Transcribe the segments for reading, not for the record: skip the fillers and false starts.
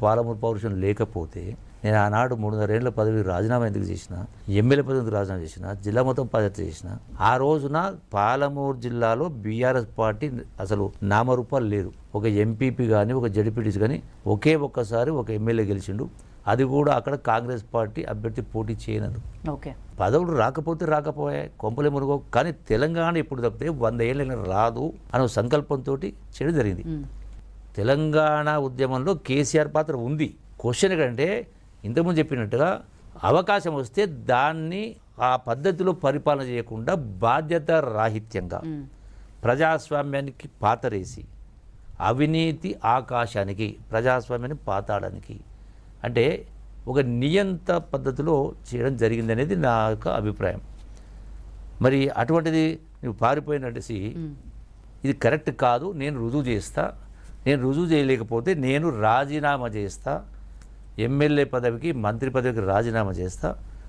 పాలమూరు పౌరుషం లేకపోతే నేను ఆనాడు 3.5 ఏళ్ల పదవి రాజీనామా ఎందుకు చేసిన, ఎమ్మెల్యే పదవికి రాజీనామా చేసిన, జిల్లా మొత్తం పదవి చేసిన. ఆ రోజున పాలమూరు జిల్లాలో బీఆర్ఎస్ పార్టీ అసలు నామరూపాలు లేదు. ఒక ఎంపీపీ కానీ ఒక జడ్పీటీసీ కానీ ఒక్కసారి ఒక ఎమ్మెల్యే గెలిచిండు. అది కూడా అక్కడ కాంగ్రెస్ పార్టీ అభ్యర్థి పోటీ చేయనదు. పదవులు రాకపోయాయి, కొంపలే మురుగో. కానీ తెలంగాణ ఇప్పుడు తప్పితే 100 ఏళ్ళైనా రాదు అనే సంకల్పంతో చేయడం జరిగింది. తెలంగాణ ఉద్యమంలో కేసీఆర్ పాత్ర ఉంది. క్వశ్చన్ ఏంటంటే ఇంతకుముందు చెప్పినట్టుగా అవకాశం వస్తే దాన్ని ఆ పద్ధతిలో పరిపాలన చేయకుండా బాధ్యత రాహిత్యంగా ప్రజాస్వామ్యానికి పాతరేసి అవినీతి ఆకాశానికి ప్రజాస్వామ్యాన్ని పాతాడానికి అంటే ఒక నియంత పద్ధతిలో చేయడం జరిగింది అనేది నా యొక్క అభిప్రాయం. మరి అటువంటిది నువ్వు పారిపోయినట్టేసి ఇది కరెక్ట్ కాదు, నేను రుజువు చేస్తా, నేను రుజువు చేయలేకపోతే నేను రాజీనామా చేస్తా, ఎమ్మెల్యే పదవికి మంత్రి పదవికి రాజీనామా చేస్తా,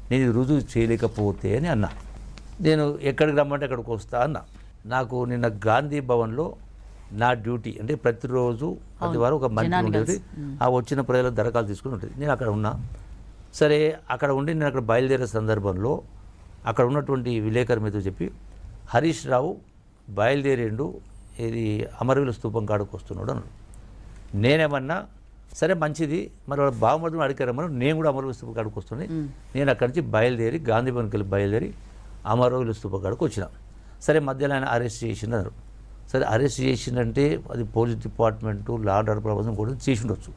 నేను ఇది రుజువు చేయలేకపోతే అని అన్నా. నేను ఎక్కడికి రమ్మంటే అక్కడికి వస్తా అన్నా. నాకు నిన్న గాంధీ భవన్లో నా డ్యూటీ అంటే ప్రతిరోజు ఆదివారం ఒక మంత్రి డ్యూటీ, ఆ వచ్చిన ప్రజల దరఖాస్తు తీసుకుని ఉంటుంది. నేను అక్కడ ఉన్నా. సరే అక్కడ ఉండి నేను అక్కడ బయలుదేరే సందర్భంలో అక్కడ ఉన్నటువంటి విలేకరు మీతో చెప్పి హరీష్ రావు బయలుదేరిండు, ఇది అమరవీరుల స్తూపం కాడకు వస్తున్నాడు అన్నాడు. నేనేమన్నా సరే మంచిది, మరి వాళ్ళ బావమర్దుని అడిగారమ్మని నేను కూడా అమరవీరుల స్తూపం కాడకు వస్తుంది. నేను అక్కడి నుంచి బయలుదేరి గాంధీ భవన్కి వెళ్ళి బయలుదేరి అమరవీరుల స్తూపం కాడకు వచ్చిన. సరే మధ్యలో ఆయన అరెస్ట్ చేసిండన్నారు. సరే అరెస్ట్ చేసిందంటే అది police department law and order ప్రభుత్వం కూడా చేసి ఉండొచ్చు,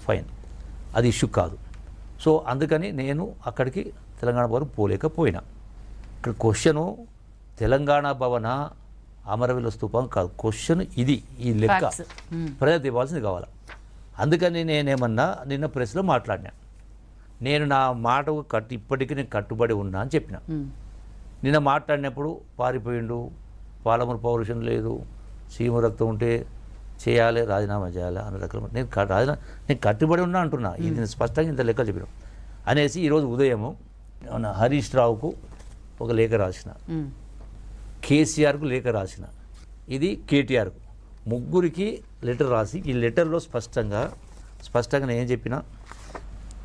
ఫైన్, అది ఇష్యూ కాదు. సో అందుకని నేను అక్కడికి తెలంగాణ భవన్ పోలేకపోయినా. ఇక్కడ క్వశ్చను తెలంగాణ భవన అమరవీరుల స్తూపం కాదు, క్వశ్చన్ ఇది, ఈ లెక్క ప్రజలు ఇవ్వాల్సింది కావాలి. అందుకని నేనేమన్నా నిన్న ప్రెస్లో మాట్లాడినా, నేను నా మాటకు ఇప్పటికీ నేను కట్టుబడి ఉన్నా అని చెప్పిన. నిన్న మాట్లాడినప్పుడు పారిపోయిండు, పాలమూరు పౌరుషం లేదు, సీమ రక్తం ఉంటే చేయాలి, రాజీనామా చేయాలి అన్న రకాల నేను కట్టుబడి ఉన్నా అంటున్నా. ఇది నేను స్పష్టంగా ఇంత లెక్క చెప్పిన అనేసి ఈరోజు ఉదయము హరీష్ రావుకు ఒక లేఖ రాసిన, కేసీఆర్కు లేఖ రాసిన, ఇది కేటీఆర్కు, ముగ్గురికి లెటర్ రాసి ఈ లెటర్లో స్పష్టంగా నేను ఏం చెప్పినా,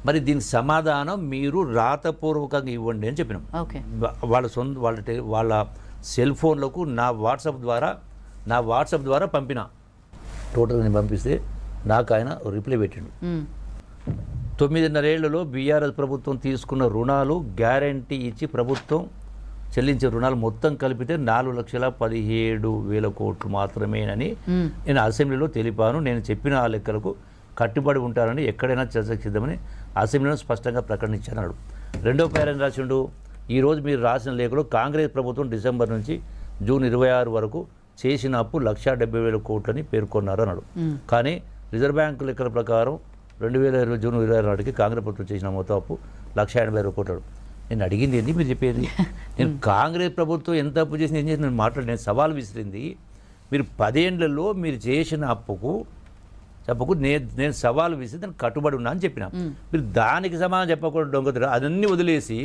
మరి దీనికి సమాధానం మీరు రాతపూర్వకంగా ఇవ్వండి అని చెప్పినాం. వాళ్ళ సెల్ ఫోన్లకు నా వాట్సాప్ ద్వారా పంపిన. టోటల్ నేను పంపిస్తే నాకు ఆయన రిప్లై పెట్టిండు. 9.5 ఏళ్లలో బీఆర్ఎస్ ప్రభుత్వం తీసుకున్న రుణాలు గ్యారంటీ ఇచ్చి ప్రభుత్వం చెల్లించే రుణాలు మొత్తం కలిపితే 4,17,000 కోట్లు మాత్రమేనని నేను అసెంబ్లీలో తెలిపాను. నేను చెప్పిన ఆ లెక్కలకు కట్టుబడి ఉంటానని ఎక్కడైనా చర్చకు సిద్ధమని అసెంబ్లీలో స్పష్టంగా ప్రకటించాడు. రెండో పేరాని రాసిండు, ఈరోజు మీరు రాసిన లేఖలో కాంగ్రెస్ ప్రభుత్వం డిసెంబర్ నుంచి జూన్ 26 వరకు చేసిన అప్పు 1,70,000 కోట్లని పేర్కొన్నారు అన్నాడు. కానీ రిజర్వ్ బ్యాంకు లెక్కల ప్రకారం 2020 జూన్ 26 నాటికి కాంగ్రెస్ ప్రభుత్వం చేసిన మొత్తం అప్పు 1,80,000 కోట్లు. నేను అడిగింది ఏంటి, మీరు చెప్పేది? నేను కాంగ్రెస్ ప్రభుత్వం ఎంత అప్పు చేసింది, ఏం చేసి నేను నేను సవాల్ విసిరింది, మీరు 10 ఏళ్లలో మీరు చేసిన అప్పుకు నేను సవాల్ విసిరి దానికి కట్టుబడి ఉన్నా అని చెప్పిన. మీరు దానికి సమాధానం చెప్పకుండా దొంగతనం అదన్నీ వదిలేసి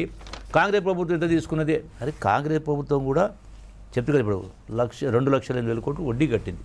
కాంగ్రెస్ ప్రభుత్వం ఎంత తీసుకున్నదే, అరే కాంగ్రెస్ ప్రభుత్వం కూడా చెప్తే కదా ఇప్పుడు 2,08,000 కోట్లు వడ్డీ కట్టింది.